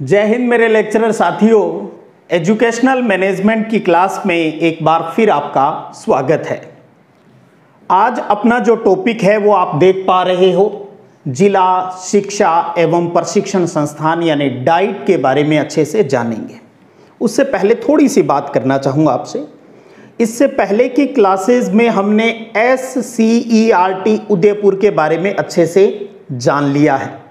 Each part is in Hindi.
जय हिंद मेरे लेक्चरर साथियों। एजुकेशनल मैनेजमेंट की क्लास में एक बार फिर आपका स्वागत है। आज अपना जो टॉपिक है वो आप देख पा रहे हो, जिला शिक्षा एवं प्रशिक्षण संस्थान यानी डाइट के बारे में अच्छे से जानेंगे। उससे पहले थोड़ी सी बात करना चाहूँगा आपसे। इससे पहले की क्लासेस में हमने SCERT उदयपुर के बारे में अच्छे से जान लिया है।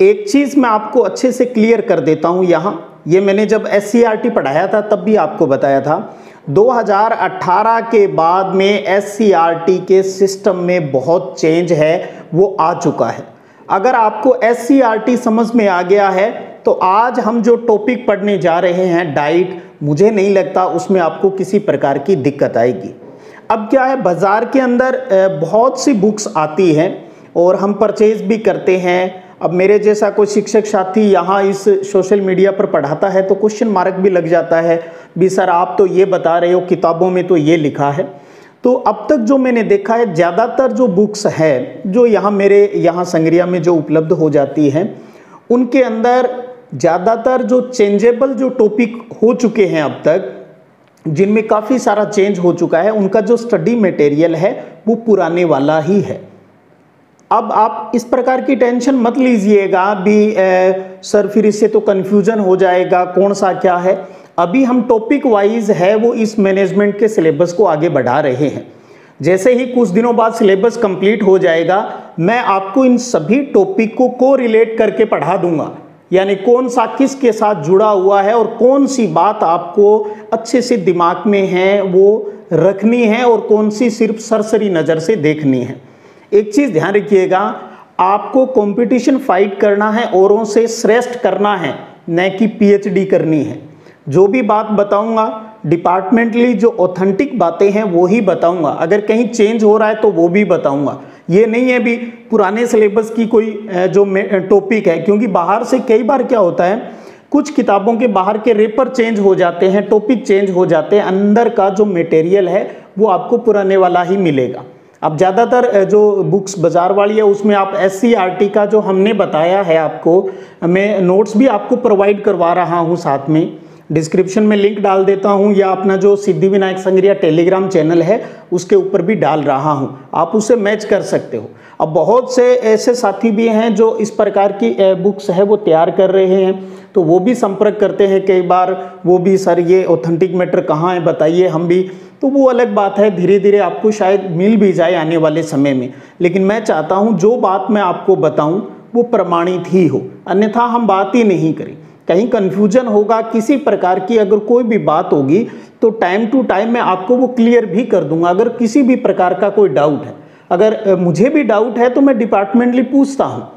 एक चीज़ मैं आपको अच्छे से क्लियर कर देता हूँ यहाँ, ये मैंने जब SCERT पढ़ाया था तब भी आपको बताया था। 2018 के बाद में SCERT के सिस्टम में बहुत चेंज है, वो आ चुका है। अगर आपको SCERT समझ में आ गया है तो आज हम जो टॉपिक पढ़ने जा रहे हैं डाइट, मुझे नहीं लगता उसमें आपको किसी प्रकार की दिक्कत आएगी। अब क्या है, बाज़ार के अंदर बहुत सी बुक्स आती हैं और हम परचेज भी करते हैं। अब मेरे जैसा कोई शिक्षक साथी यहाँ इस सोशल मीडिया पर पढ़ाता है तो क्वेश्चन मार्क भी लग जाता है, भी सर आप तो ये बता रहे हो, किताबों में तो ये लिखा है। तो अब तक जो मैंने देखा है, ज़्यादातर जो बुक्स है जो यहाँ मेरे यहाँ संग्रिया में जो उपलब्ध हो जाती हैं, उनके अंदर ज़्यादातर जो चेंजेबल जो टॉपिक हो चुके हैं अब तक, जिनमें काफ़ी सारा चेंज हो चुका है, उनका जो स्टडी मटेरियल है वो पुराने वाला ही है। अब आप इस प्रकार की टेंशन मत लीजिएगा भी सर फिर इससे तो कन्फ्यूजन हो जाएगा, कौन सा क्या है। अभी हम टॉपिक वाइज है वो इस मैनेजमेंट के सिलेबस को आगे बढ़ा रहे हैं। जैसे ही कुछ दिनों बाद सिलेबस कंप्लीट हो जाएगा, मैं आपको इन सभी टॉपिक को कोरिलेट करके पढ़ा दूंगा, यानी कौन सा किसके साथ जुड़ा हुआ है और कौन सी बात आपको अच्छे से दिमाग में है वो रखनी है और कौन सी सिर्फ सरसरी नज़र से देखनी है। एक चीज़ ध्यान रखिएगा, आपको कंपटीशन फाइट करना है, औरों से श्रेष्ठ करना है, न कि PhD करनी है। जो भी बात बताऊंगा डिपार्टमेंटली जो ऑथेंटिक बातें हैं वो ही बताऊंगा। अगर कहीं चेंज हो रहा है तो वो भी बताऊंगा। ये नहीं है भी पुराने सिलेबस की कोई जो टॉपिक है, क्योंकि बाहर से कई बार क्या होता है, कुछ किताबों के बाहर के रेपर चेंज हो जाते हैं, टॉपिक चेंज हो जाते हैं, अंदर का जो मटेरियल है वो आपको पुराने वाला ही मिलेगा। अब ज़्यादातर जो बुक्स बाज़ार वाली है उसमें आप SCERT का जो हमने बताया है आपको, मैं नोट्स भी आपको प्रोवाइड करवा रहा हूँ, साथ में डिस्क्रिप्शन में लिंक डाल देता हूँ, या अपना जो सिद्धिविनायक संग्रिया टेलीग्राम चैनल है उसके ऊपर भी डाल रहा हूँ, आप उसे मैच कर सकते हो। अब बहुत से ऐसे साथी भी हैं जो इस प्रकार की बुक्स है वो तैयार कर रहे हैं, तो वो भी संपर्क करते हैं कई बार, वो भी सर ये ऑथेंटिक मैटर कहाँ है बताइए, हम भी, तो वो अलग बात है, धीरे धीरे आपको शायद मिल भी जाए आने वाले समय में। लेकिन मैं चाहता हूँ जो बात मैं आपको बताऊँ वो प्रमाणित ही हो, अन्यथा हम बात ही नहीं करें। कहीं कन्फ्यूजन होगा किसी प्रकार की, अगर कोई भी बात होगी तो टाइम टू टाइम मैं आपको वो क्लियर भी कर दूंगा। अगर किसी भी प्रकार का कोई डाउट है, अगर मुझे भी डाउट है तो मैं डिपार्टमेंटली पूछता हूँ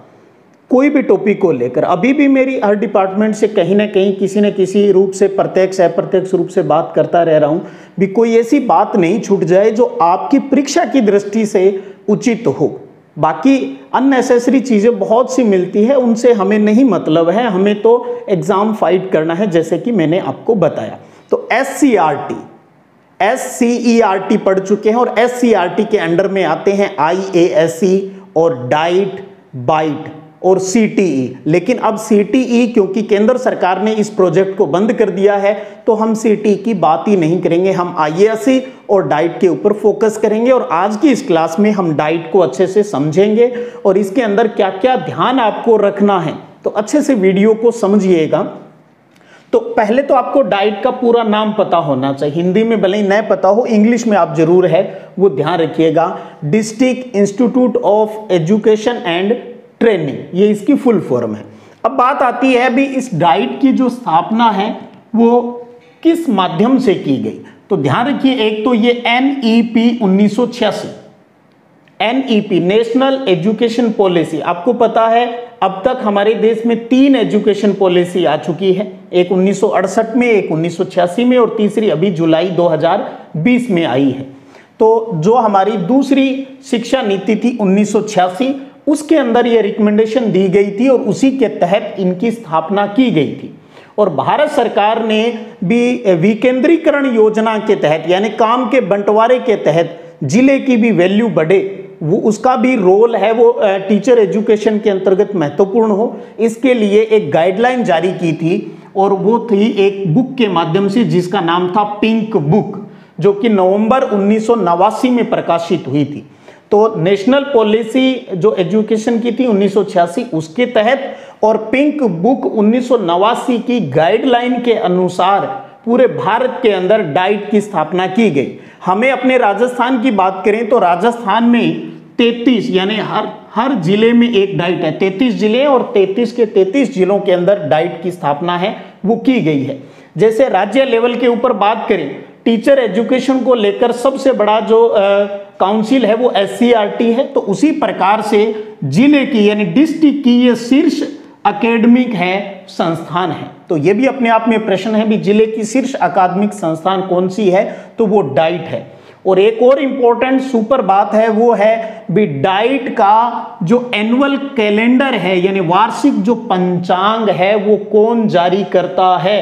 कोई भी टॉपिक को लेकर। अभी भी मेरी हर डिपार्टमेंट से कहीं ना कहीं किसी न किसी रूप से प्रत्यक्ष अप्रत्यक्ष रूप से बात करता रह रहा हूँ, भी कोई ऐसी बात नहीं छूट जाए जो आपकी परीक्षा की दृष्टि से उचित हो। बाकी अननेसेसरी चीज़ें बहुत सी मिलती है, उनसे हमें नहीं मतलब है, हमें तो एग्ज़ाम फाइट करना है, जैसे कि मैंने आपको बताया। तो SCERT पढ़ चुके हैं और SCERT के अंडर में आते हैं IASE और डाइट, बाइट और CTE। लेकिन अब CTE क्योंकि केंद्र सरकार ने इस प्रोजेक्ट को बंद कर दिया है तो हम CTE की बात ही नहीं करेंगे, हम IASE और डाइट के ऊपर फोकस करेंगे। और आज की इस क्लास में हम डाइट को अच्छे से समझेंगे और इसके अंदर क्या क्या ध्यान आपको रखना है, तो अच्छे से वीडियो को समझिएगा। तो पहले तो आपको डाइट का पूरा नाम पता होना चाहिए, हिंदी में भले ही न पता हो, इंग्लिश में आप जरूर है वो ध्यान रखिएगा। District institute of education and training, ये इसकी फुल फॉर्म है। अब बात आती है भी इस डाइट की जो स्थापना है वो किस माध्यम से की गई, तो ध्यान रखिए, एक तो ये NEP 1986, NEP national education policy. आपको पता है अब तक हमारे देश में 3 एजुकेशन पॉलिसी आ चुकी है, एक 1968 में, एक 1986 में और तीसरी अभी जुलाई 2020 में आई है। तो जो हमारी दूसरी शिक्षा नीति थी 1986, उसके अंदर ये रिकमेंडेशन दी गई थी और उसी के तहत इनकी स्थापना की गई थी। और भारत सरकार ने भी विकेंद्रीकरण योजना के तहत, यानी काम के बंटवारे के तहत जिले की भी वैल्यू बढ़े, वो उसका भी रोल है वो टीचर एजुकेशन के अंतर्गत महत्वपूर्ण हो, इसके लिए एक गाइडलाइन जारी की थी और वो थी एक बुक के माध्यम से जिसका नाम था पिंक बुक, जो कि नवंबर 1989 में प्रकाशित हुई थी। तो नेशनल पॉलिसी जो एजुकेशन की थी 1986 उसके तहत और पिंक बुक 1989 की गाइडलाइन के अनुसार पूरे भारत के अंदर डाइट की स्थापना की गई। हमें अपने राजस्थान की बात करें तो राजस्थान में 33 यानी हर जिले में एक डाइट है। 33 जिले और 33 के 33 जिलों के अंदर डाइट की स्थापना है वो की गई है। जैसे राज्य लेवल के ऊपर बात करें, टीचर एजुकेशन को लेकर सबसे बड़ा जो काउंसिल है वो SCRT है। तो उसी प्रकार से जिले की यानी डिस्ट्रिक्ट की ये शीर्ष अकेडमिक है संस्थान है। तो ये भी अपने आप में प्रश्न है भी जिले की शीर्ष अकादमिक संस्थान कौन सी है, तो वो डाइट है। और एक और इंपॉर्टेंट सुपर बात है वो है भी डाइट का जो एनुअल कैलेंडर है यानी वार्षिक जो पंचांग है वो कौन जारी करता है।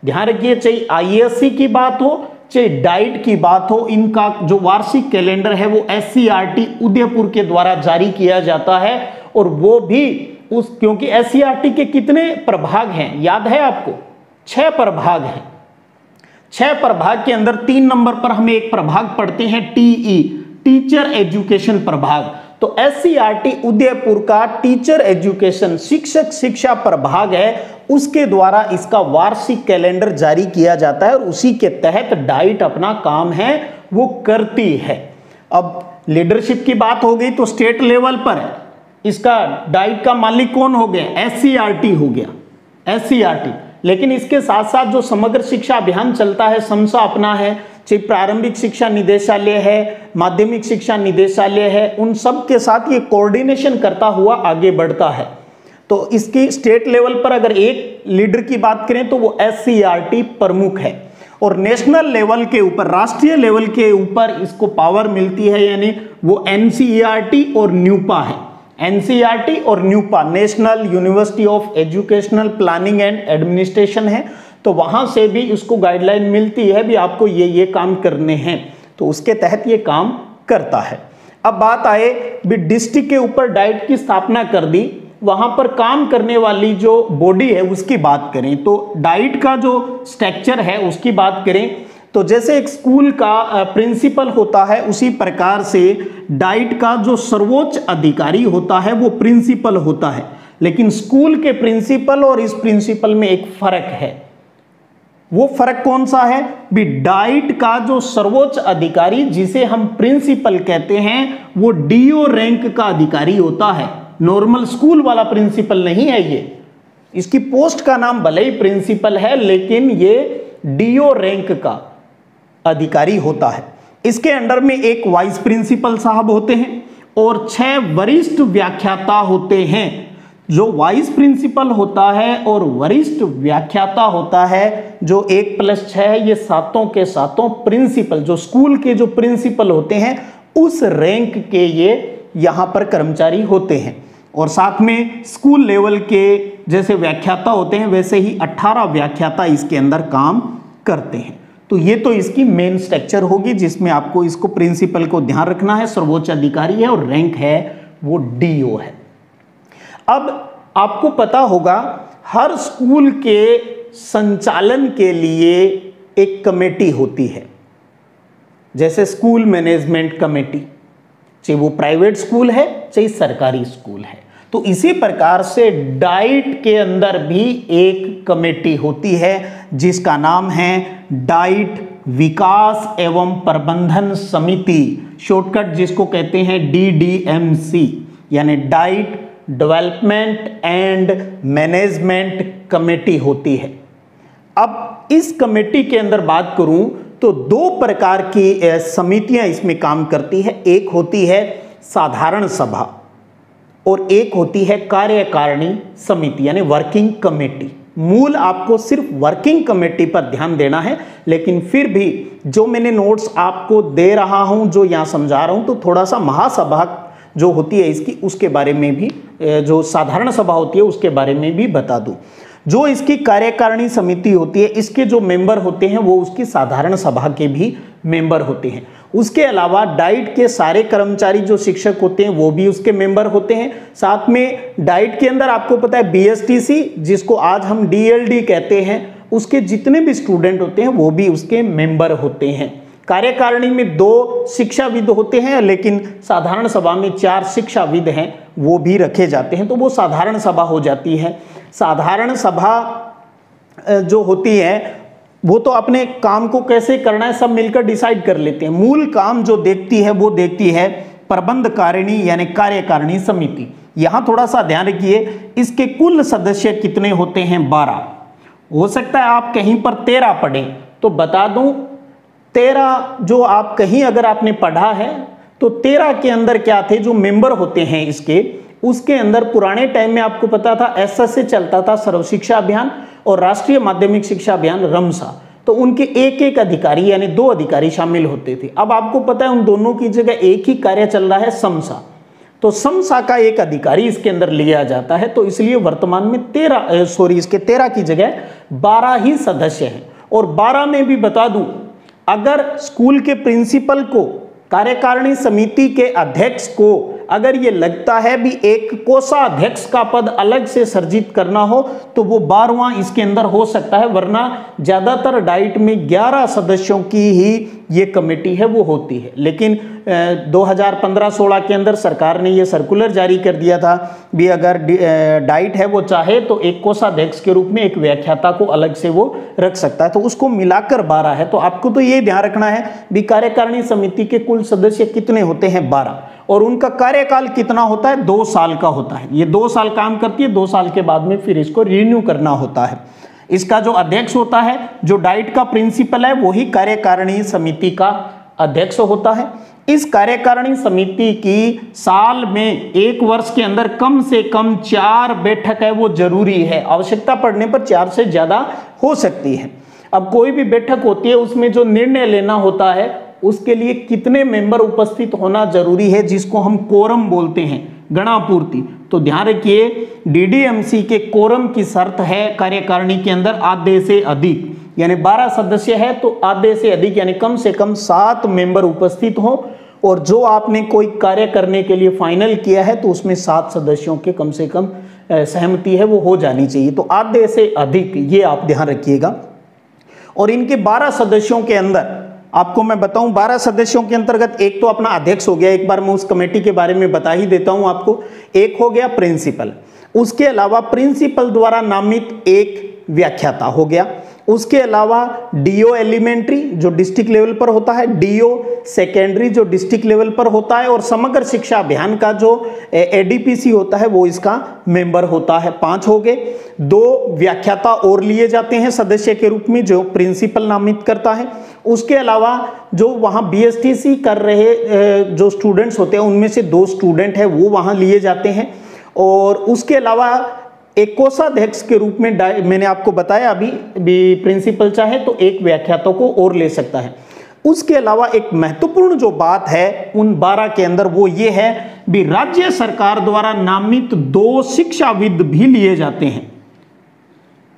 ध्यान रखिए, चाहे IASC की बात हो चाहे डाइट की बात हो, इनका जो वार्षिक कैलेंडर है वो SCRT उदयपुर के द्वारा जारी किया जाता है। और वो भी क्योंकि SCRT के कितने प्रभाग हैं याद है आपको, 6 प्रभाग हैं। 6 प्रभाग के अंदर 3 नंबर पर हमें एक प्रभाग पढ़ते हैं TE टीचर एजुकेशन प्रभाग। तो SCRT उदयपुर का टीचर एजुकेशन शिक्षक शिक्षा प्रभाग है, उसके द्वारा इसका वार्षिक कैलेंडर जारी किया जाता है और उसी के तहत डाइट अपना काम है वो करती है। अब लीडरशिप की बात हो गई तो स्टेट लेवल पर इसका डाइट का मालिक कौन हो गया, SCRT हो गया, SCRT। लेकिन इसके साथ साथ जो समग्र शिक्षा अभियान चलता है समसा अपना है, चाहे प्रारंभिक शिक्षा निदेशालय है, माध्यमिक शिक्षा निदेशालय है, उन सब के साथ ये कोऑर्डिनेशन करता हुआ आगे बढ़ता है। तो इसकी स्टेट लेवल पर अगर एक लीडर की बात करें तो वो SCRT प्रमुख है। और नेशनल लेवल के ऊपर, राष्ट्रीय लेवल के ऊपर इसको पावर मिलती है यानी वो NCERT और न्यूपा है। NCERT और NUEPA national university of educational planning and administration है। तो वहां से भी इसको गाइडलाइन मिलती है भी आपको ये काम करने हैं, तो उसके तहत ये काम करता है। अब बात आए भी डिस्ट्रिक्ट के ऊपर डाइट की स्थापना कर दी, वहां पर काम करने वाली जो बॉडी है उसकी बात करें तो डाइट का जो स्ट्रक्चर है उसकी बात करें तो जैसे एक स्कूल का प्रिंसिपल होता है उसी प्रकार से डाइट का जो सर्वोच्च अधिकारी होता है वो प्रिंसिपल होता है। लेकिन स्कूल के प्रिंसिपल और इस प्रिंसिपल में एक फर्क है। वो फर्क कौन सा है भी डाइट का जो सर्वोच्च अधिकारी जिसे हम प्रिंसिपल कहते हैं वो DO रैंक का अधिकारी होता है। नॉर्मल स्कूल वाला प्रिंसिपल नहीं है ये, इसकी पोस्ट का नाम भले ही प्रिंसिपल है लेकिन ये DO रैंक का अधिकारी होता है। इसके अंडर में एक वाइस प्रिंसिपल साहब होते हैं और 6 वरिष्ठ व्याख्याता होते हैं। जो वाइस प्रिंसिपल होता है और वरिष्ठ व्याख्याता होता है जो 1+6 है, ये सातों के सातों प्रिंसिपल जो स्कूल के जो प्रिंसिपल होते हैं उस रैंक के ये यहाँ पर कर्मचारी होते हैं। और साथ में स्कूल लेवल के जैसे व्याख्याता होते हैं वैसे ही 18 व्याख्याता इसके अंदर काम करते हैं। तो ये तो इसकी मेन स्ट्रक्चर होगी जिसमें आपको इसको प्रिंसिपल को ध्यान रखना है, सर्वोच्च अधिकारी है और रैंक है वो DO है। अब आपको पता होगा हर स्कूल के संचालन के लिए एक कमेटी होती है, जैसे स्कूल मैनेजमेंट कमेटी, चाहे वो प्राइवेट स्कूल है चाहे सरकारी स्कूल है। तो इसी प्रकार से डाइट के अंदर भी एक कमेटी होती है जिसका नाम है डाइट विकास एवं प्रबंधन समिति, शॉर्टकट जिसको कहते हैं DDMC, यानी diet development and management committee होती है। अब इस कमेटी के अंदर बात करूं तो 2 प्रकार की समितियां इसमें काम करती है। एक होती है साधारण सभा और एक होती है कार्यकारिणी समिति यानी वर्किंग कमेटी। मूल आपको सिर्फ वर्किंग कमेटी पर ध्यान देना है, लेकिन फिर भी जो मैंने नोट्स आपको दे रहा हूं, जो यहां समझा रहा हूं, तो थोड़ा सा महासभा जो होती है इसकी उसके बारे में भी, जो साधारण सभा होती है उसके बारे में भी बता दूं। जो इसकी कार्यकारिणी समिति होती है इसके जो मेंबर होते हैं वो उसकी साधारण सभा के भी मेंबर होते हैं। उसके अलावा डाइट के सारे कर्मचारी जो शिक्षक होते हैं वो भी उसके मेंबर होते हैं। साथ में डाइट के अंदर आपको पता है बीएसटीसी, जिसको आज हम डीएलडी कहते हैं, उसके जितने भी स्टूडेंट होते हैं वो भी उसके मेंबर होते हैं। कार्यकारिणी में 2 शिक्षाविद होते हैं, लेकिन साधारण सभा में 4 शिक्षाविद हैं, वो भी रखे जाते हैं, तो वो साधारण सभा हो जाती है। साधारण सभा जो होती है वो तो अपने काम को कैसे करना है सब मिलकर डिसाइड कर लेते हैं। मूल काम जो देखती है वो देखती है प्रबंधकारिणी यानी कार्यकारिणी समिति। यहां थोड़ा सा ध्यान रखिए, इसके कुल सदस्य कितने होते हैं? 12। हो सकता है आप कहीं पर 13 पढ़ें, तो बता दूं 13 जो आप कहीं अगर आपने पढ़ा है तो 13 के अंदर क्या थे जो मेंबर होते हैं इसके, उसके अंदर पुराने टाइम में आपको पता था एसएस से चलता था सर्व शिक्षा अभियान और राष्ट्रीय माध्यमिक शिक्षा अभियान रमसा, तो उनके एक एक अधिकारी यानी 2 अधिकारी शामिल होते थे। अब आपको पता है उन दोनों की जगह एक ही कार्य चल रहा है समसा, तो समसा का एक अधिकारी इसके अंदर लिया जाता है, तो इसलिए वर्तमान में इसके 13 की जगह 12 ही सदस्य हैं। और 12 में भी बता दूं, अगर स्कूल के प्रिंसिपल को, कार्यकारिणी समिति के अध्यक्ष को अगर ये लगता है भी एक कोषाध्यक्ष का पद अलग से सर्जित करना हो तो वो 12वां इसके अंदर हो सकता है, वरना ज्यादातर डाइट में 11 सदस्यों की ही ये कमेटी है वो होती है। लेकिन 2015-16 के अंदर सरकार ने ये सर्कुलर जारी कर दिया था भी अगर डाइट है वो चाहे तो एक कोषाध्यक्ष के रूप में एक व्याख्याता को अलग से वो रख सकता है, तो उसको मिलाकर 12 है। तो आपको तो ये ध्यान रखना है भी कार्यकारिणी समिति के कुल सदस्य कितने होते हैं? 12, और उनका कार्यकाल कितना होता है? 2 साल का होता है। ये 2 साल काम करती है, 2 साल के बाद में फिर इसको रिन्यू करना होता है। इसका जो अध्यक्ष होता है, जो डाइट का प्रिंसिपल है, वही कार्यकारिणी समिति का अध्यक्ष होता है। इस कार्यकारिणी समिति की साल में 1 वर्ष के अंदर कम से कम 4 बैठक है वो जरूरी है, आवश्यकता पड़ने पर 4 से ज्यादा हो सकती है। अब कोई भी बैठक होती है उसमें जो निर्णय लेना होता है उसके लिए कितने मेंबर उपस्थित होना जरूरी है, जिसको हम कोरम बोलते हैं, गणापूर्ति। तो ध्यान रखिए डीडीएमसी के कोरम की शर्त है कार्यकारिणी के अंदर आधे से अधिक, यानी 12 सदस्य है तो आधे से अधिक यानी कम से कम 7 मेंबर उपस्थित हो, और जो आपने कोई कार्य करने के लिए फाइनल किया है तो उसमें 7 सदस्यों के कम से कम सहमति है वो हो जानी चाहिए। तो आधे से अधिक ये आप ध्यान रखिएगा। और इनके 12 सदस्यों के अंदर आपको मैं बताऊं, 12 सदस्यों के अंतर्गत एक तो अपना अध्यक्ष हो गया, एक बार मैं उस कमेटी के बारे में बता ही देता हूं आपको। एक हो गया प्रिंसिपल, उसके अलावा प्रिंसिपल द्वारा नामित एक व्याख्याता हो गया, उसके अलावा डीओ एलिमेंट्री जो डिस्ट्रिक्ट लेवल पर होता है, डीओ सेकेंडरी जो डिस्ट्रिक्ट लेवल पर होता है, और समग्र शिक्षा अभियान का जो एडीपीसी होता है वो इसका मेंबर होता है। 5 हो गए। 2 व्याख्याता और लिए जाते हैं सदस्य के रूप में जो प्रिंसिपल नामित करता है। उसके अलावा जो वहाँ बीएसटीसी कर रहे जो स्टूडेंट्स होते हैं उनमें से 2 स्टूडेंट है वो वहाँ लिए जाते हैं। और उसके अलावा एक कोषाध्यक्ष के रूप में मैंने आपको बताया अभी भी प्रिंसिपल चाहे तो एक व्याख्याता को और ले सकता है। उसके अलावा एक महत्वपूर्ण जो बात है उन 12 के अंदर वो ये है भी राज्य सरकार द्वारा नामित 2 शिक्षाविद भी लिए जाते हैं।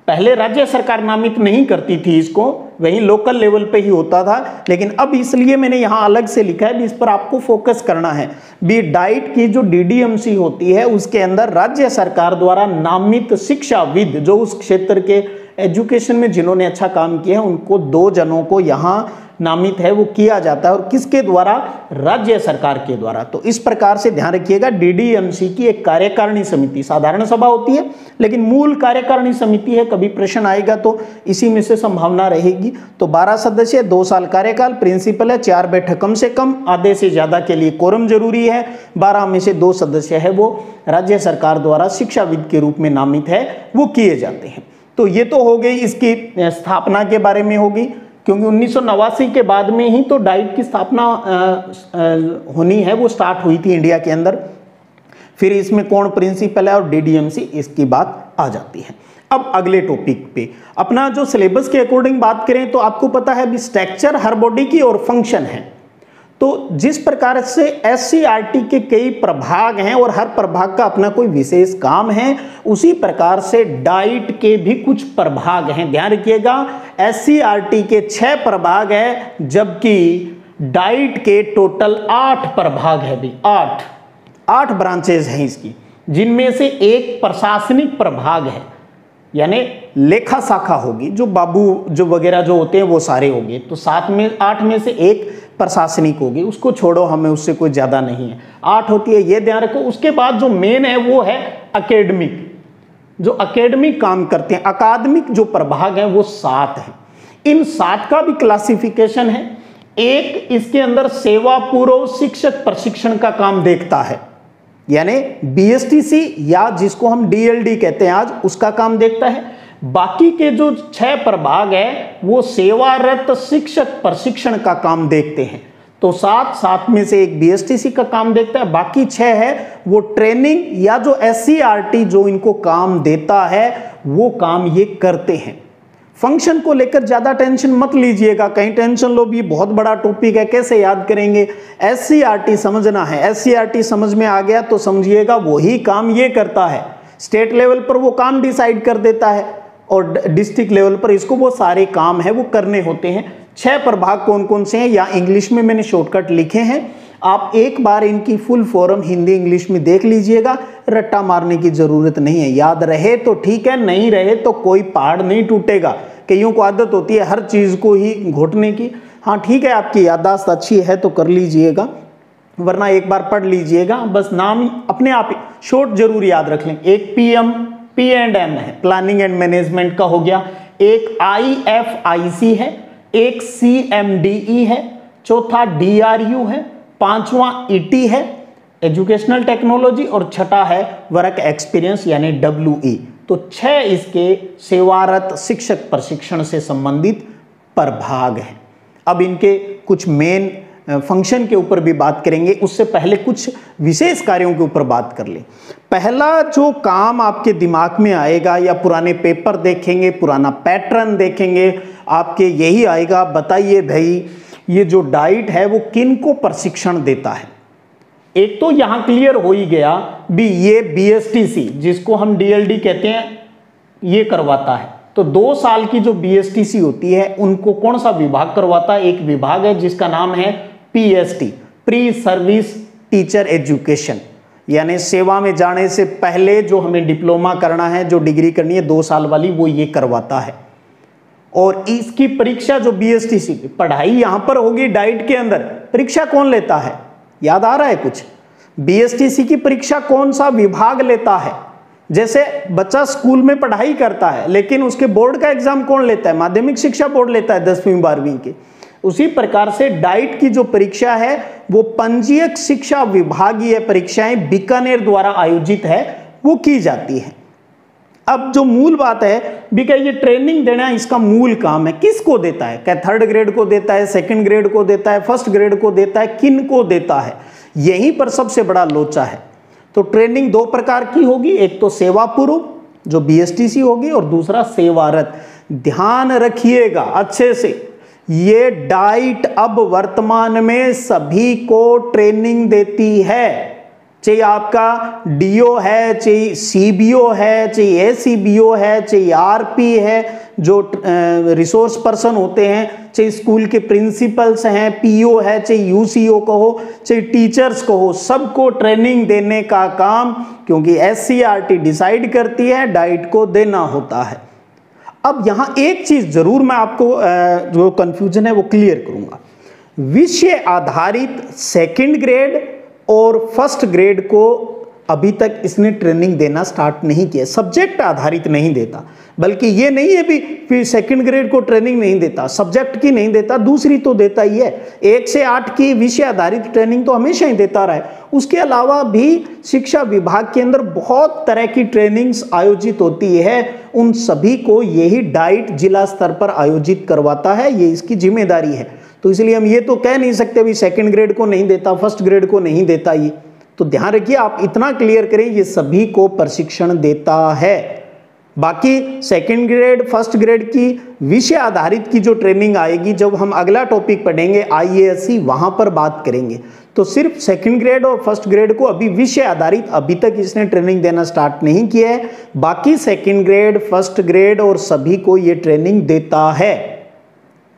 पहले राज्य सरकार नामित नहीं करती थी इसको, वहीं लोकल लेवल पे ही होता था, लेकिन अब इसलिए मैंने यहां अलग से लिखा है भी इस पर आपको फोकस करना है भी डाइट की जो डीडीएमसी होती है उसके अंदर राज्य सरकार द्वारा नामित शिक्षाविद जो उस क्षेत्र के एजुकेशन में जिन्होंने अच्छा काम किया है उनको 2 जनों को यहां नामित है वो किया जाता है, और किसके द्वारा? राज्य सरकार के द्वारा। तो इस प्रकार से ध्यान रखिएगा डीडीएमसी की एक कार्यकारिणी समिति, साधारण सभा होती है लेकिन मूल कार्यकारिणी समिति है। कभी प्रश्न आएगा तो इसी में से संभावना रहेगी। तो 12 सदस्य, 2 साल कार्यकाल, प्रिंसिपल है, 4 बैठक कम से कम, आधे से ज्यादा के लिए कोरम जरूरी है। 12 में से 2 सदस्य है वो राज्य सरकार द्वारा शिक्षाविद के रूप में नामित है वो किए जाते हैं। तो ये तो हो गई इसकी स्थापना के बारे में होगी, क्योंकि 1989 के बाद में ही तो डाइट की स्थापना होनी है वो स्टार्ट हुई थी इंडिया के अंदर। फिर इसमें कौन प्रिंसिपल है और डीडीएमसी इसकी बात आ जाती है। अब अगले टॉपिक पे अपना जो सिलेबस के अकॉर्डिंग बात करें तो आपको पता है भी स्ट्रक्चर हर बॉडी की और फंक्शन है। तो जिस प्रकार से एससीईआरटी के कई प्रभाग हैं और हर प्रभाग का अपना कोई विशेष काम है, उसी प्रकार से डाइट के भी कुछ प्रभाग हैं। ध्यान रखिएगा एससीईआरटी के 6 प्रभाग हैं, जबकि डाइट के टोटल 8 प्रभाग है भी, 8 ब्रांचेज हैं इसकी, जिनमें से एक प्रशासनिक प्रभाग है, यानी लेखा शाखा होगी, जो बाबू जो वगैरह जो होते हैं वो सारे होंगे। तो 8 में से एक प्रशासनिक होगी, उसको छोड़ो, हमें उससे कोई ज़्यादा नहीं है, 8 होती है, ये ध्यान रखो। उसके बाद जो मेन है वो है एकेडमिक, जो एकेडमिक काम करते हैं, अकादमिक जो प्रभाग है वो 7 है। इन 7 का भी क्लासिफिकेशन है। एक इसके अंदर सेवा पूर्व शिक्षक प्रशिक्षण का काम देखता है, यानी BSTC या जिसको हम DLD कहते हैं आज, उसका काम देखता है। बाकी के जो 6 प्रभाग है वो सेवारत शिक्षक प्रशिक्षण का काम देखते हैं। तो 7 में से एक BSTC का काम देखता है, बाकी 6 है वो ट्रेनिंग या जो SCRT जो इनको काम देता है वो काम ये करते हैं। फंक्शन को लेकर ज्यादा टेंशन मत लीजिएगा, कहीं टेंशन लो भी बहुत बड़ा टॉपिक है, कैसे याद करेंगे। SCRT समझना है, SCRT समझ में आ गया तो समझिएगा वही काम ये करता है। स्टेट लेवल पर वो काम डिसाइड कर देता है और डिस्ट्रिक्ट लेवल पर इसको वो सारे काम है वो करने होते हैं। 6 प्रभाग कौन कौन से हैं, या इंग्लिश में मैंने शॉर्टकट लिखे हैं, आप एक बार इनकी फुल फॉर्म हिंदी इंग्लिश में देख लीजिएगा, रट्टा मारने की जरूरत नहीं है। याद रहे तो ठीक है, नहीं रहे तो कोई पहाड़ नहीं टूटेगा। कईयों को आदत होती है हर चीज को ही घोटने की। हाँ ठीक है, आपकी याददाश्त अच्छी है तो कर लीजिएगा, वरना एक बार पढ़ लीजिएगा, बस नाम अपने आप शॉर्ट जरूर याद रख लें। एक P&M है, प्लानिंग एंड मैनेजमेंट का हो गया, एक IFIC है, एक CMDE है, चौथा DRU है, 5वां ET है, एजुकेशनल टेक्नोलॉजी, और छठा है वर्क एक्सपीरियंस यानी WE। तो 6 इसके सेवारत शिक्षक प्रशिक्षण से संबंधित प्रभाग हैं। अब इनके कुछ मेन फंक्शन के ऊपर भी बात करेंगे, उससे पहले कुछ विशेष कार्यों के ऊपर बात कर ले। पहला जो काम आपके दिमाग में आएगा, या पुराने पेपर देखेंगे, पुराना पैटर्न देखेंगे, आपके यही आएगा, बताइए भाई ये जो डाइट है वो किन को प्रशिक्षण देता है। एक तो यहां क्लियर हो ही गया भी, ये BSTC जिसको हम DLD कहते हैं ये करवाता है। तो 2 साल की जो BSTC होती है उनको कौन सा विभाग करवाता है, एक विभाग है जिसका नाम है PST, pre service teacher education, यानी सेवा में जाने से पहले जो हमें डिप्लोमा करना है, जो डिग्री करनी है 2 साल वाली, वो ये करवाता है। और इसकी परीक्षा जो BSTC की पढ़ाई यहां पर होगी डाइट के अंदर, परीक्षा कौन लेता है, याद आ रहा है कुछ? BSTC की परीक्षा कौन सा विभाग लेता है? जैसे बच्चा स्कूल में पढ़ाई करता है लेकिन उसके बोर्ड का एग्जाम कौन लेता है, माध्यमिक शिक्षा बोर्ड लेता है 10वीं 12वीं के। उसी प्रकार से डाइट की जो परीक्षा है वो पंजीयक शिक्षा विभागीय परीक्षाएं बीकानेर द्वारा आयोजित है, वो की जाती है। अब जो मूल बात है भी, क्या ये ट्रेनिंग देना इसका मूल काम है, किसको देता है? क्या 3rd ग्रेड को देता है, 2nd ग्रेड को देता है, 1st ग्रेड को देता है, किन को देता है? यहीं पर सबसे बड़ा लोचा है। तो ट्रेनिंग 2 प्रकार की होगी, एक तो सेवा पूर्व जो BSTC होगी, और दूसरा सेवारत। ध्यान रखिएगा अच्छे से, ये डाइट अब वर्तमान में सभी को ट्रेनिंग देती है, चाहे आपका DO है, चाहे CBO है, चाहे ACBO है, चाहे RP है, जो रिसोर्स पर्सन होते हैं, चाहे स्कूल के प्रिंसिपल्स हैं, PO है, चाहे UCO कहो, चाहे टीचर्स कहो, सबको ट्रेनिंग देने का काम, क्योंकि SCRT डिसाइड करती है, डाइट को देना होता है। अब यहां एक चीज जरूर मैं आपको जो कंफ्यूजन है वो क्लियर करूंगा। विषय आधारित 2nd ग्रेड और 1st ग्रेड को अभी तक इसने ट्रेनिंग देना स्टार्ट नहीं किया, सब्जेक्ट आधारित नहीं देता। बल्कि ये नहीं है भी फिर 2nd ग्रेड को ट्रेनिंग नहीं देता, सब्जेक्ट की नहीं देता, दूसरी तो देता ही है। 1 से 8 की विषय आधारित ट्रेनिंग तो हमेशा ही देता रहा है। उसके अलावा भी शिक्षा विभाग के अंदर बहुत तरह की ट्रेनिंग्स आयोजित होती है, उन सभी को यही डाइट जिला स्तर पर आयोजित करवाता है, ये इसकी जिम्मेदारी है। तो इसलिए हम ये तो कह नहीं सकते भी 2nd ग्रेड को नहीं देता, 1st ग्रेड को नहीं देता। ये तो ध्यान रखिए, आप इतना क्लियर करें, ये सभी को प्रशिक्षण देता है। बाकी 2nd ग्रेड 1st ग्रेड की विषय आधारित की जो ट्रेनिंग आएगी, जब हम अगला टॉपिक पढ़ेंगे IASC, वहां पर बात करेंगे। तो सिर्फ 2nd ग्रेड और 1st ग्रेड को अभी विषय आधारित अभी तक इसने ट्रेनिंग देना स्टार्ट नहीं किया है। बाकी 2nd ग्रेड 1st ग्रेड और सभी को ये ट्रेनिंग देता है।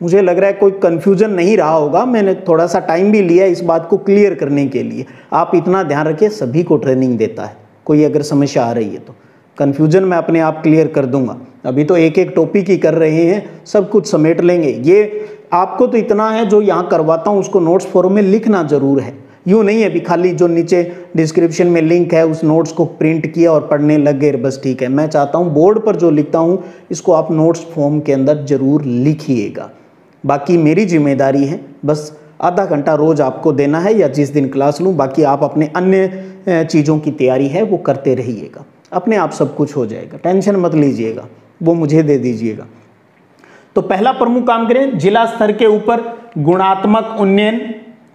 मुझे लग रहा है कोई कन्फ्यूजन नहीं रहा होगा, मैंने थोड़ा सा टाइम भी लिया इस बात को क्लियर करने के लिए। आप इतना ध्यान रखिए, सभी को ट्रेनिंग देता है, कोई अगर समस्या आ रही है तो कन्फ्यूजन मैं अपने आप क्लियर कर दूंगा। अभी तो एक एक टॉपिक ही कर रहे हैं, सब कुछ समेट लेंगे। ये आपको तो इतना है जो यहाँ करवाता हूँ उसको नोट्स फॉर्म में लिखना जरूर है, यूँ नहीं है अभी खाली जो नीचे डिस्क्रिप्शन में लिंक है उस नोट्स को प्रिंट किया और पढ़ने लग गए बस ठीक है। मैं चाहता हूँ बोर्ड पर जो लिखता हूँ इसको आप नोट्स फॉर्म के अंदर जरूर लिखिएगा। बाकी मेरी जिम्मेदारी है बस आधा घंटा रोज आपको देना है या जिस दिन क्लास लूँ, बाकी आप अपने अन्य चीज़ों की तैयारी है वो करते रहिएगा, अपने आप सब कुछ हो जाएगा, टेंशन मत लीजिएगा, वो मुझे दे दीजिएगा। तो पहला प्रमुख काम करें, जिला स्तर के ऊपर गुणात्मक उन्नयन,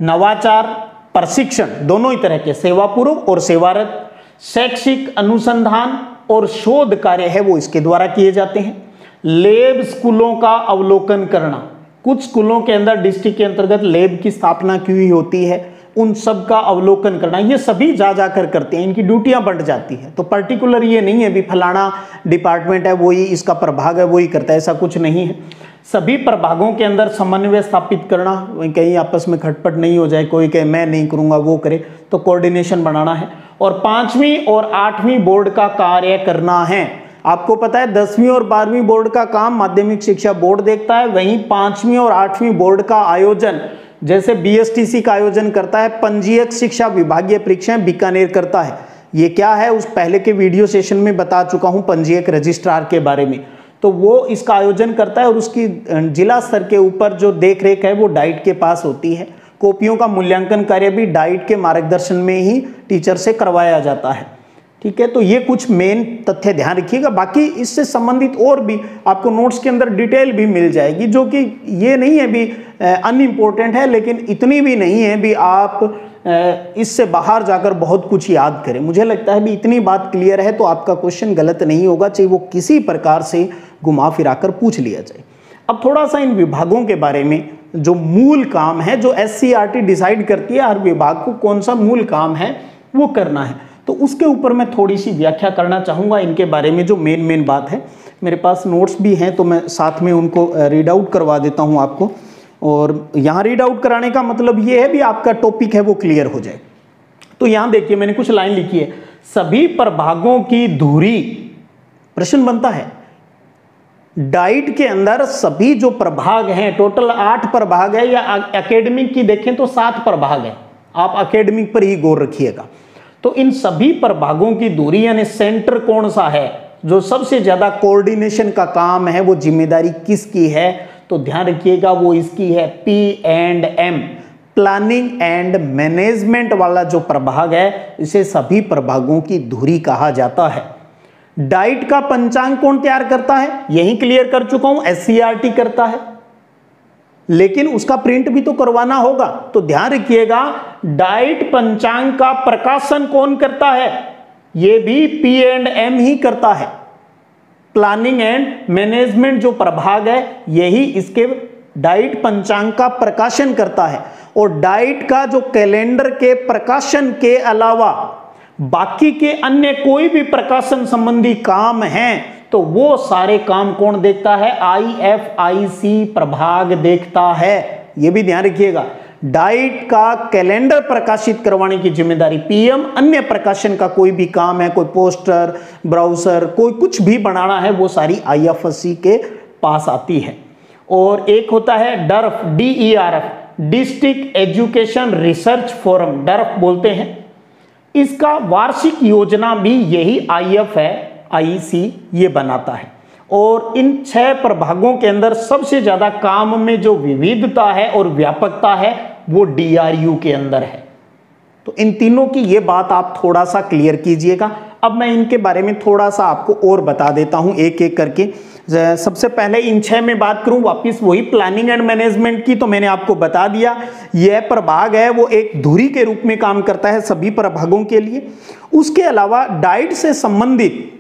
नवाचार, प्रशिक्षण दोनों ही तरह के, सेवा पूर्व और सेवारत, शैक्षिक अनुसंधान और शोध कार्य है वो इसके द्वारा किए जाते हैं। लैब स्कूलों का अवलोकन करना, कुछ स्कूलों के अंदर डिस्ट्रिक्ट के अंतर्गत लैब की स्थापना की हुई होती है, उन सब का अवलोकन करना, ये सभी जा जाकर करते हैं, इनकी ड्यूटियां बढ़ जाती हैं। तो पर्टिकुलर ये नहीं है भी फलाना डिपार्टमेंट है वही इसका प्रभाग है वही करता है, ऐसा कुछ नहीं है। सभी प्रभागों के अंदर समन्वय स्थापित करना, कहीं आपस में खटपट नहीं हो जाए, कोई कहे मैं नहीं करूंगा वो करे, तो कोऑर्डिनेशन बनाना है। और 5वीं और 8वीं बोर्ड का कार्य करना है। आपको पता है 10वीं और 12वीं बोर्ड का काम माध्यमिक शिक्षा बोर्ड देखता है, वहीं 5वीं और 8वीं बोर्ड का आयोजन जैसे बीएसटीसी का आयोजन करता है, पंजीयक शिक्षा विभागीय परीक्षाएं बीकानेर करता है। ये क्या है उस पहले के वीडियो सेशन में बता चुका हूं पंजीयक रजिस्ट्रार के बारे में, तो वो इसका आयोजन करता है और उसकी जिला स्तर के ऊपर जो देख रेख है वो डाइट के पास होती है। कॉपियों का मूल्यांकन कार्य भी डाइट के मार्गदर्शन में ही टीचर से करवाया जाता है। ठीक है, तो ये कुछ मेन तथ्य ध्यान रखिएगा। बाकी इससे संबंधित और भी आपको नोट्स के अंदर डिटेल भी मिल जाएगी, जो कि ये नहीं है भी अनइम्पोर्टेंट है, लेकिन इतनी भी नहीं है भी आप इससे बाहर जाकर बहुत कुछ याद करें। मुझे लगता है भी इतनी बात क्लियर है तो आपका क्वेश्चन गलत नहीं होगा, चाहे वो किसी प्रकार से घुमा फिराकर पूछ लिया जाए। अब थोड़ा सा इन विभागों के बारे में, जो मूल काम है, जो SCERT डिसाइड करती है हर विभाग को कौन सा मूल काम है वो करना है, तो उसके ऊपर मैं थोड़ी सी व्याख्या करना चाहूँगा इनके बारे में। जो मेन बात है, मेरे पास नोट्स भी हैं तो मैं साथ में उनको रीड आउट करवा देता हूँ आपको। और यहाँ रीड आउट कराने का मतलब ये है भी आपका टॉपिक है वो क्लियर हो जाए। तो यहाँ देखिए मैंने कुछ लाइन लिखी है, सभी प्रभागों की धुरी, प्रश्न बनता है डाइट के अंदर सभी जो प्रभाग हैं, टोटल 8 प्रभाग है, या एकेडमिक की देखें तो 7 प्रभाग है, आप एकेडमिक पर ही गौर रखिएगा। तो इन सभी प्रभागों की दूरी यानी सेंटर कौन सा है, जो सबसे ज्यादा कोऑर्डिनेशन का काम है, वो जिम्मेदारी किसकी है, तो ध्यान रखिएगा वो इसकी है P&M, प्लानिंग एंड मैनेजमेंट वाला जो प्रभाग है इसे सभी प्रभागों की धुरी कहा जाता है। डाइट का पंचांग कौन तैयार करता है, यही क्लियर कर चुका हूं, SCERT करता है, लेकिन उसका प्रिंट भी तो करवाना होगा। तो ध्यान रखिएगा डाइट पंचांग का प्रकाशन कौन करता है, यह भी P&M ही करता है। प्लानिंग एंड मैनेजमेंट जो प्रभाग है यही इसके डाइट पंचांग का प्रकाशन करता है। और डाइट का जो कैलेंडर के प्रकाशन के अलावा बाकी के अन्य कोई भी प्रकाशन संबंधी काम हैं तो वो सारे काम कौन देखता है, IFIC प्रभाग देखता है। ये भी ध्यान रखिएगा, डाइट का कैलेंडर प्रकाशित करवाने की जिम्मेदारी PM, अन्य प्रकाशन का कोई भी काम है, कोई पोस्टर, ब्राउजर, कोई कुछ भी बनाना है, वो सारी IFSC के पास आती है। और एक होता है DERF, district education research forum, DERF बोलते हैं। इसका वार्षिक योजना भी यही IFIC ये बनाता है। और इन 6 प्रभागों के अंदर सबसे ज्यादा काम में जो विविधता है और व्यापकता है वो DRU के अंदर है। तो इन तीनों की ये बात आप थोड़ा सा क्लियर कीजिएगा। अब मैं इनके बारे में थोड़ा सा आपको और बता देता हूं एक एक करके। सबसे पहले इन 6 में बात करूं वापिस वही प्लानिंग एंड मैनेजमेंट की, तो मैंने आपको बता दिया यह प्रभाग है वो एक धुरी के रूप में काम करता है सभी प्रभागों के लिए। उसके अलावा डाइट से संबंधित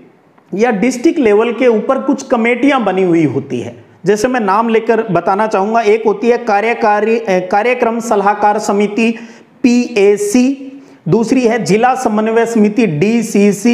या डिस्ट्रिक्ट लेवल के ऊपर कुछ कमेटियां बनी हुई होती है, जैसे मैं नाम लेकर बताना चाहूंगा। एक होती है कार्यक्रम सलाहकार समिति PAC, दूसरी है जिला समन्वय समिति DCC,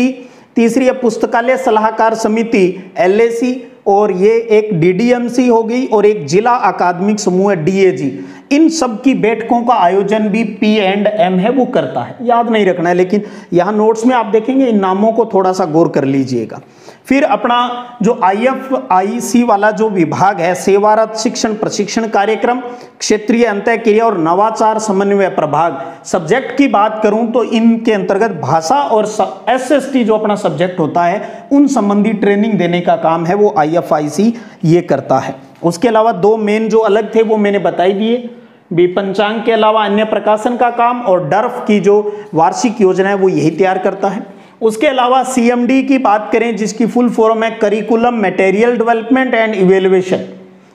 तीसरी है पुस्तकालय सलाहकार समिति LAC, और ये एक डीडीएमसी हो गई और एक जिला अकादमिक समूह है डीएजी। इन सब की बैठकों का आयोजन भी P&M है वो करता है, याद नहीं रखना है, लेकिन यहाँ नोट्स में आप देखेंगे इन नामों को थोड़ा सा गौर कर लीजिएगा। फिर अपना जो IFIC वाला जो विभाग है, सेवारत शिक्षण प्रशिक्षण कार्यक्रम, क्षेत्रीय अंतःक्रिया और नवाचार समन्वय प्रभाग, सब्जेक्ट की बात करूं तो इनके अंतर्गत भाषा और SST जो अपना सब्जेक्ट होता है उन संबंधी ट्रेनिंग देने का काम है वो IFIC ये करता है। उसके अलावा दो मेन जो अलग थे वो मैंने बताई दिए, भी पंचांग के अलावा अन्य प्रकाशन का काम और डर्फ की जो वार्षिक योजना है वो यही तैयार करता है। उसके अलावा CMD की बात करें जिसकी फुल फॉर्म है curriculum material development and evaluation,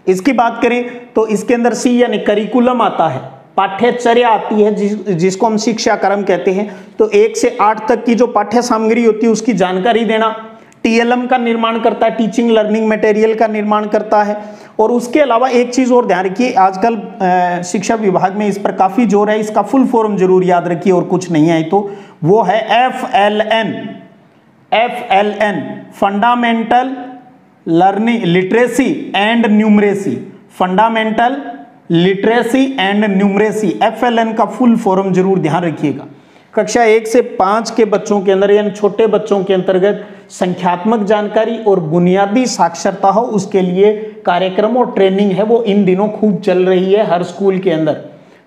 इसकी बात करें तो इसके अंदर C यानी करिकुलम आता है, पाठ्यचर्या आती है जिसको हम शिक्षा क्रम कहते हैं, तो 1 से 8 तक की जो पाठ्य सामग्री होती है उसकी जानकारी देना। TLM का निर्माण करता है, टीचिंग लर्निंग मटेरियल का निर्माण करता है। और उसके अलावा एक चीज और ध्यान रखिए, आजकल शिक्षा विभाग में इस पर काफी जोर है, इसका फुल फॉर्म जरूर याद रखिए और कुछ नहीं है तो वो है FLN fundamental learning literacy and numeracy, fundamental literacy and numeracy, FLN का फुल फॉर्म जरूर ध्यान रखिएगा। कक्षा 1 से 5 के बच्चों के अंदर यानी छोटे बच्चों के अंतर्गत संख्यात्मक जानकारी और बुनियादी साक्षरता हो उसके लिए कार्यक्रम और ट्रेनिंग है वो इन दिनों खूब चल रही है, हर स्कूल के अंदर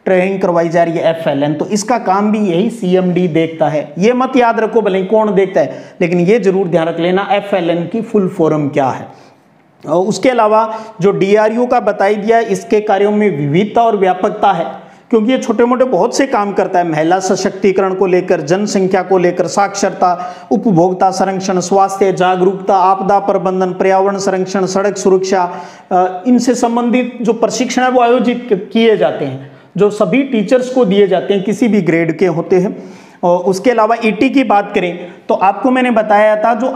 ट्रेनिंग करवाई जा रही है FLN, तो इसका काम भी यही CMD देखता है। ये मत याद रखो भले कौन देखता है, लेकिन ये जरूर ध्यान रख लेना FLN की फुल फॉर्म क्या है। और उसके अलावा जो DRU का बताई दिया, इसके कार्यों में विविधता और व्यापकता है क्योंकि ये छोटे मोटे बहुत से काम करता है, महिला सशक्तिकरण को लेकर, जनसंख्या को लेकर, साक्षरता, उपभोक्ता संरक्षण, स्वास्थ्य जागरूकता, आपदा प्रबंधन, पर्यावरण संरक्षण, सड़क सुरक्षा, इनसे संबंधित जो प्रशिक्षण है वो आयोजित किए जाते हैं जो सभी टीचर्स को दिए जाते हैं, किसी भी ग्रेड के होते हैं। और उसके अलावा ET की बात करें तो आपको मैंने बताया था जो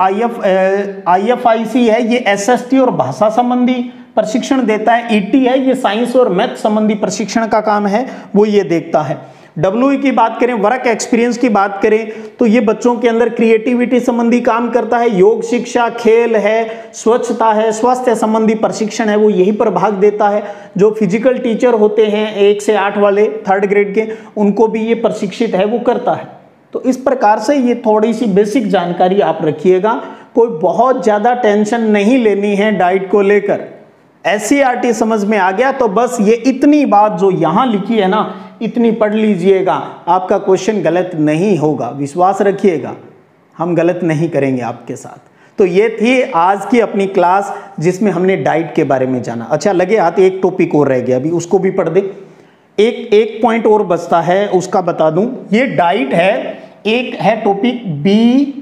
IFIC है ये SST और भाषा संबंधी प्रशिक्षण देता है, ET है ये साइंस और मैथ संबंधी प्रशिक्षण का काम है वो ये देखता है। WE की बात करें, वर्क एक्सपीरियंस की बात करें तो ये बच्चों के अंदर क्रिएटिविटी संबंधी काम करता है, योग शिक्षा, खेल है, स्वच्छता है, स्वास्थ्य संबंधी प्रशिक्षण है वो यही पर भाग देता है। जो फिजिकल टीचर होते हैं 1 से 8 वाले 3rd ग्रेड के, उनको भी ये प्रशिक्षित है वो करता है। तो इस प्रकार से ये थोड़ी सी बेसिक जानकारी आप रखिएगा, कोई बहुत ज़्यादा टेंशन नहीं लेनी है डाइट को लेकर। SCERT समझ में आ गया तो बस ये इतनी बात जो यहाँ लिखी है ना इतनी पढ़ लीजिएगा, आपका क्वेश्चन गलत नहीं होगा, विश्वास रखिएगा, हम गलत नहीं करेंगे आपके साथ। तो ये थी आज की अपनी क्लास जिसमें हमने डाइट के बारे में जाना। अच्छा लगे हाथ, एक टॉपिक और रह गया, अभी उसको भी पढ़ दे, एक पॉइंट और बचता है उसका बता दूं। ये डाइट है, एक है टॉपिक BITE,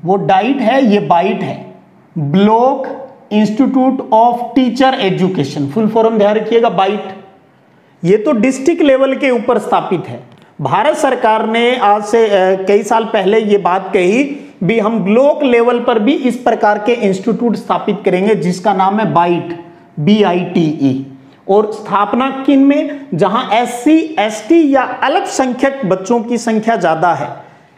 वो डाइट है, ये बाइट है, block institute of teacher education, full form ध्यान रखिएगा बाइट। ये तो डिस्ट्रिक्ट लेवल के ऊपर स्थापित है। भारत सरकार ने आज से कई साल पहले ये बात कही भी हम ब्लॉक लेवल पर भी इस प्रकार के इंस्टीट्यूट स्थापित करेंगे जिसका नाम है बाइट, BITE। और स्थापना किन में, जहां SC ST या अल्पसंख्यक बच्चों की संख्या ज्यादा है,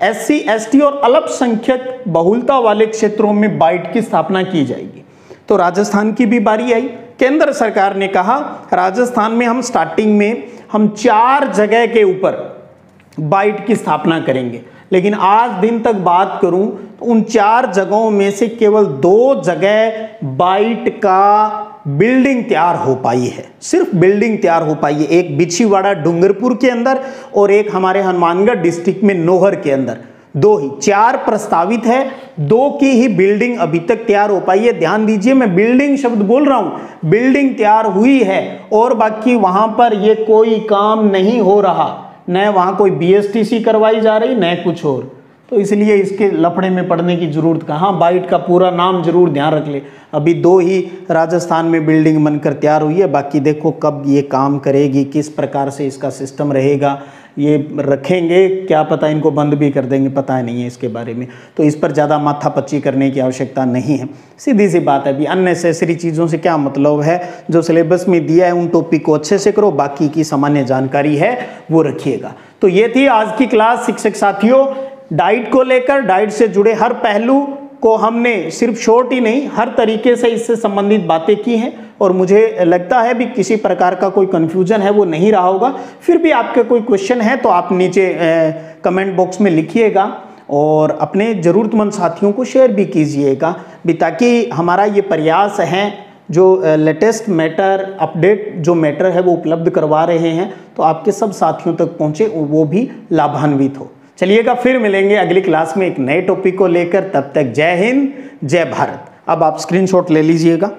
SC ST और अल्पसंख्यक बहुलता वाले क्षेत्रों में बाइट की स्थापना की जाएगी। तो राजस्थान की भी बारी आई, केंद्र सरकार ने कहा राजस्थान में हम स्टार्टिंग में हम 4 जगह के ऊपर बाइट की स्थापना करेंगे, लेकिन आज दिन तक बात करूं तो उन 4 जगहों में से केवल 2 जगह बाइट का बिल्डिंग तैयार हो पाई है, सिर्फ बिल्डिंग तैयार हो पाई है। एक बिछीवाड़ा डूंगरपुर के अंदर और एक हमारे हनुमानगढ़ डिस्ट्रिक्ट में नोहर के अंदर, 2 ही, 4 प्रस्तावित है, 2 की ही बिल्डिंग अभी तक तैयार हो पाई है। ध्यान दीजिए मैं बिल्डिंग शब्द बोल रहा हूं, बिल्डिंग तैयार हुई है और बाकी वहां पर ये कोई काम नहीं हो रहा, न वहां कोई BSTC करवाई जा रही न कुछ और, तो इसलिए इसके लफड़े में पड़ने की जरूरत कहाँ। बाइट का पूरा नाम जरूर ध्यान रख ले। अभी 2 ही राजस्थान में बिल्डिंग बनकर तैयार हुई है, बाकी देखो कब ये काम करेगी, किस प्रकार से इसका सिस्टम रहेगा, ये रखेंगे क्या पता इनको बंद भी कर देंगे, पता नहीं है इसके बारे में। तो इस पर ज़्यादा माथापच्ची करने की आवश्यकता नहीं है, सीधी सी बात है। अभी अननेसेसरी चीज़ों से क्या मतलब है, जो सिलेबस में दिया है उन टॉपिक को अच्छे से करो, बाकी की सामान्य जानकारी है वो रखिएगा। तो ये थी आज की क्लास शिक्षक साथियों। डाइट को लेकर, डाइट से जुड़े हर पहलू को हमने सिर्फ शॉर्ट ही नहीं हर तरीके से इससे संबंधित बातें की हैं और मुझे लगता है भी किसी प्रकार का कोई कंफ्यूजन है वो नहीं रहा होगा। फिर भी आपके कोई क्वेश्चन है तो आप नीचे कमेंट बॉक्स में लिखिएगा और अपने ज़रूरतमंद साथियों को शेयर भी कीजिएगा भी, ताकि हमारा ये प्रयास है जो लेटेस्ट मैटर अपडेट जो मैटर है वो उपलब्ध करवा रहे हैं तो आपके सब साथियों तक पहुँचे, वो भी लाभान्वित हो। चलिएगा, फिर मिलेंगे अगली क्लास में एक नए टॉपिक को लेकर। तब तक जय हिंद, जय भारत। अब आप स्क्रीनशॉट ले लीजिएगा।